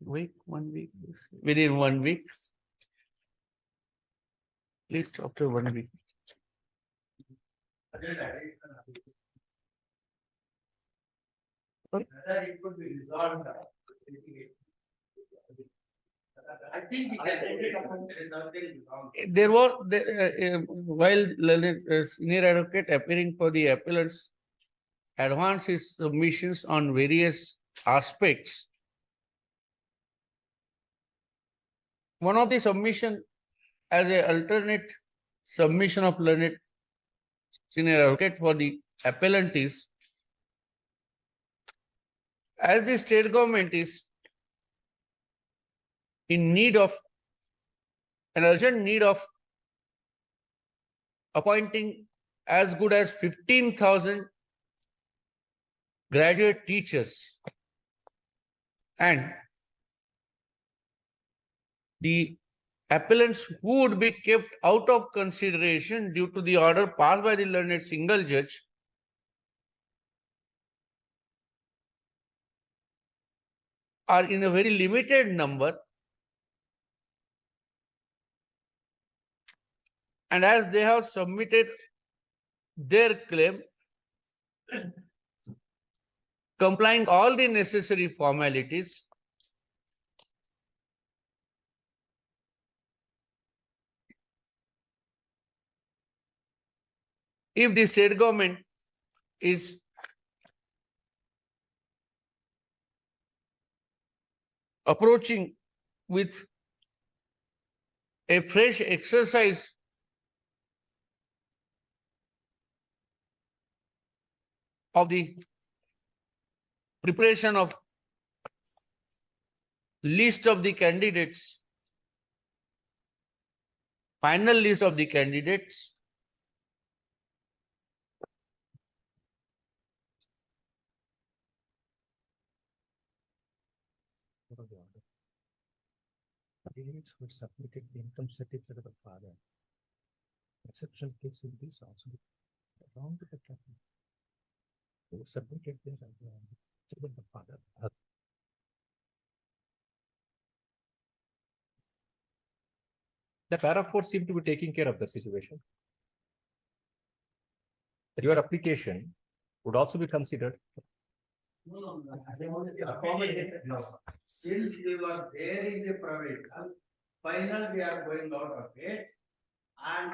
within 1 week, at least after 1 week. Whether it could be resolved. I think we can take it up and nothing wrong. There was, while senior advocate appearing for the appellants advanced his submissions on various aspects. One of the submission as a alternate submission of learned senior advocate for the appellant is, as the state government is in need of, an urgent need of appointing as good as 15,000 graduate teachers, and the appellants who would be kept out of consideration due to the order passed by the learned single judge are in a very limited number, and as they have submitted their claim complying all the necessary formalities, if the state government is approaching with a fresh exercise of the preparation of list of the candidates, final list of the candidates, Candidates who submitted the income certificate of the father. Exceptional case in this also wrong to the capital. Who submitted their certificate of the father. The para 4 seem to be taking care of the situation. Your application would also be considered. No, they want to accommodate now. Since we were there in the provisional, final we are going out of it. And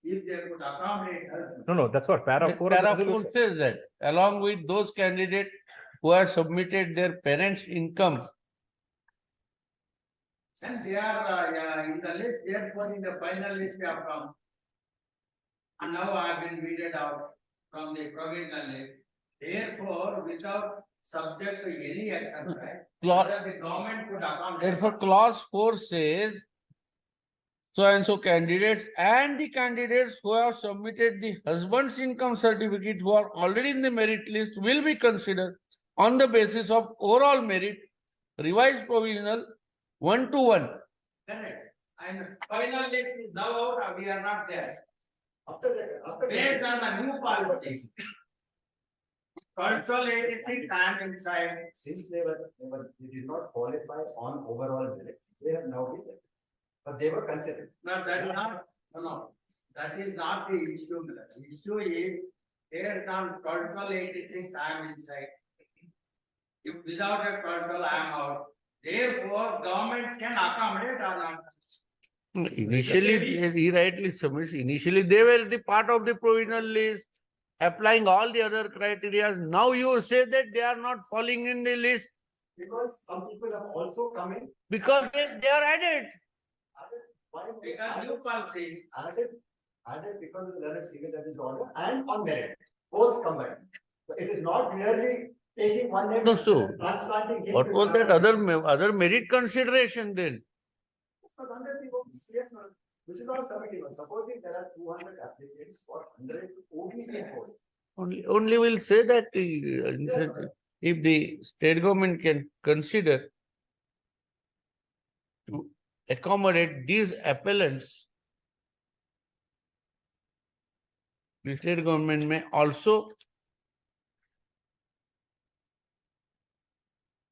if they could accommodate us. No, that's what para 4. Para 4 says that along with those candidates who have submitted their parents' income. And they are in the list, therefore in the final list we have come. And now I have been weeded out from the provisional list. Therefore, without subject to any exercise, whether the government could accommodate. Therefore, clause 4 says so and so candidates and the candidates who have submitted the husband's income certificate who are already in the merit list will be considered on the basis of overall merit, revised provisional 1-to-1. Correct. And final list is now out, we are not there. After Based on the new policy. Consolidated and inside. Since they did not qualify on overall merit, they have now been, but they were considered. No, that is not, no, that is not the issue. The issue is, based on protocol 86, I am inside. If without a protocol, I am out. Therefore, government can accommodate or not. Initially, he rightly submits, initially they were the part of the provisional list, applying all the other criteria. Now you say that they are not falling in the list Because some people have also come in. because they are added. Why? Because new policy. Added because of the learned civil that is order and on merit, both combined. So it is not merely taking one name. No, so transplanting. him what to was that another. other merit consideration then? For 100 people, yes, ma'am. Which is not 71. Supposing there are 200 applicants for 100 OBC posts. Only will say that if the state government can consider to accommodate these appellants, the state government may also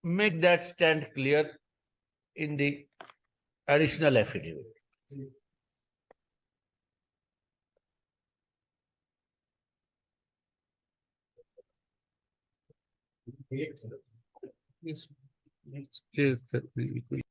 make that stand clear in the additional affidavit. Yes. It's clear that we will.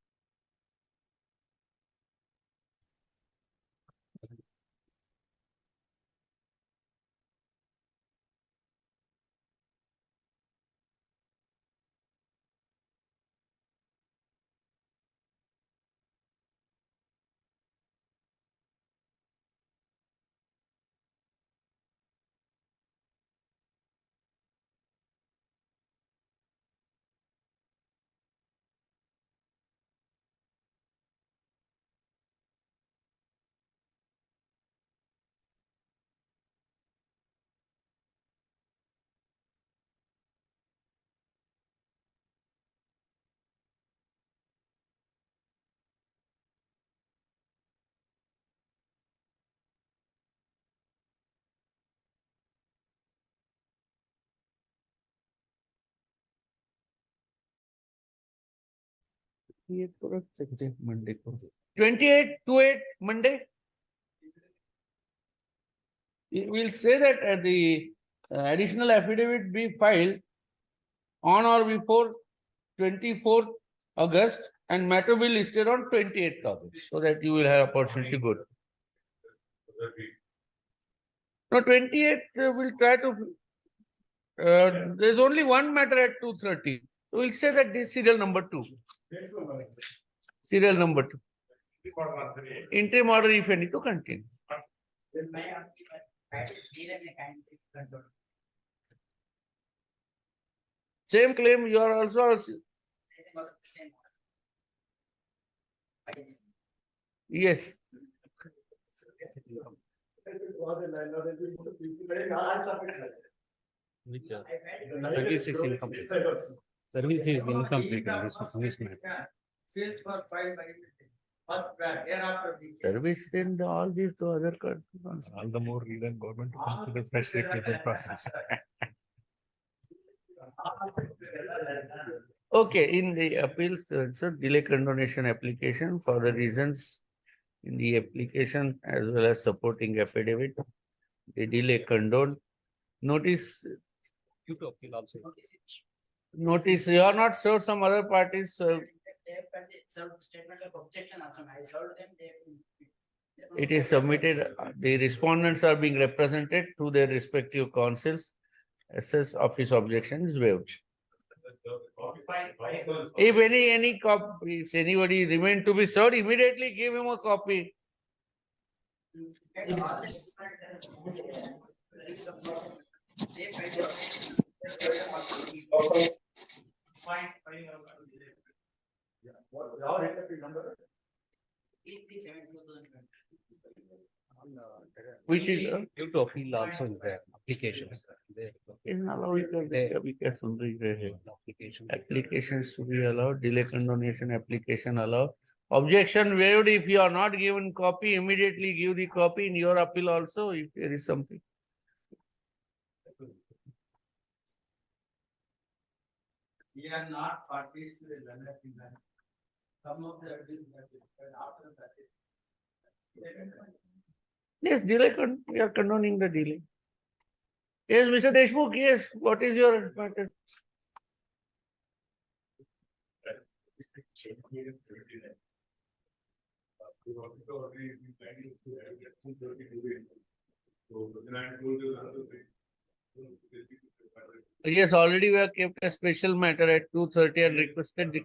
Monday. 28/28 Monday. We'll say that the additional affidavit be filed on or before 24th August and matter be listed on 28th August, so that you will have opportunity to go. No, 28th we'll try to. There's only one matter at 2:30. So we'll say that this serial number 2. Serial number 2. Interim order if any to continue. Same claim, you are also, yes. Which, service is incomplete. Service is incomplete in this matter. Sales for 5 first brand, thereafter the. Service, then all these two other cards. All the more reason government to consider fresh recruitment process. Okay, in the appeals, so delay condonation application for the reasons in the application as well as supporting affidavit, the delay condoned. Notice, You to appeal also. notice, you are not served some other parties, They have served statement of objection also. I served them, they. it is submitted, the respondents are being represented to their respective councils. Assess office objection is waived. If any copy, if anybody remain to be served, immediately give him a copy. Your interview number? 837-2020. Which is, You to appeal also in the application. in allowed, applications to be allowed, delay condonation application allowed. Objection waived if you are not given copy, immediately give the copy in your appeal also if there is something. We are not parties to the letter in that. Some of the evidence that is after that. Yes, delay, we are condoning the delay. Yes, Mr. Deshmukh, yes, what is your matter? Yes, already we have kept a special matter at 2:30 and requested the.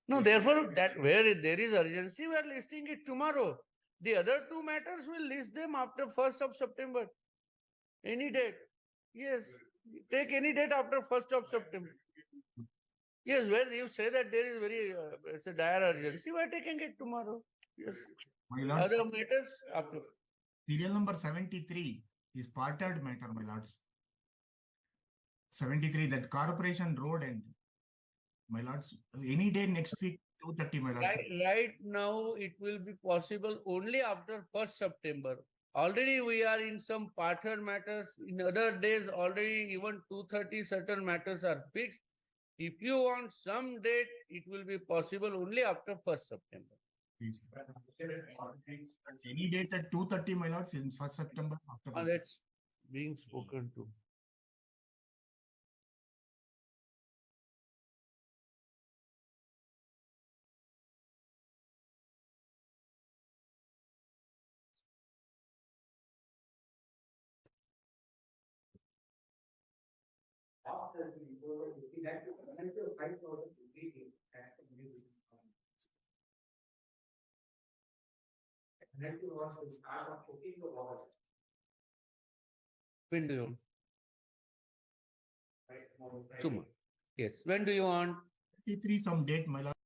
No, therefore, that where there is urgency, we are listing it tomorrow. The other two matters, we'll list them after 1st of September. Any date. Yes, take any date after 1st of September. Yes, where you say that there is very, it's a dire urgency, we are taking it tomorrow. Yes. My lords, Other matters after. serial number 73 is parted matter, my lords. 73, that Corporation Road and my lords, any day next week, 2:30, my lords. Right now, it will be possible only after 1st September. Already we are in some partner matters. In other days, already even 2:30 certain matters are fixed. If you want some date, it will be possible only after 1st September. Please. Any date at 2:30, my lords, in 1st September. After And that's being spoken to. has been imposed, we have to penalty of 5,000 immediately as per new requirement. Penalty was to start on 14th of August. When do you want? Right, tomorrow, Friday. Tomorrow. Yes. When do you want? 33 some date, my lord.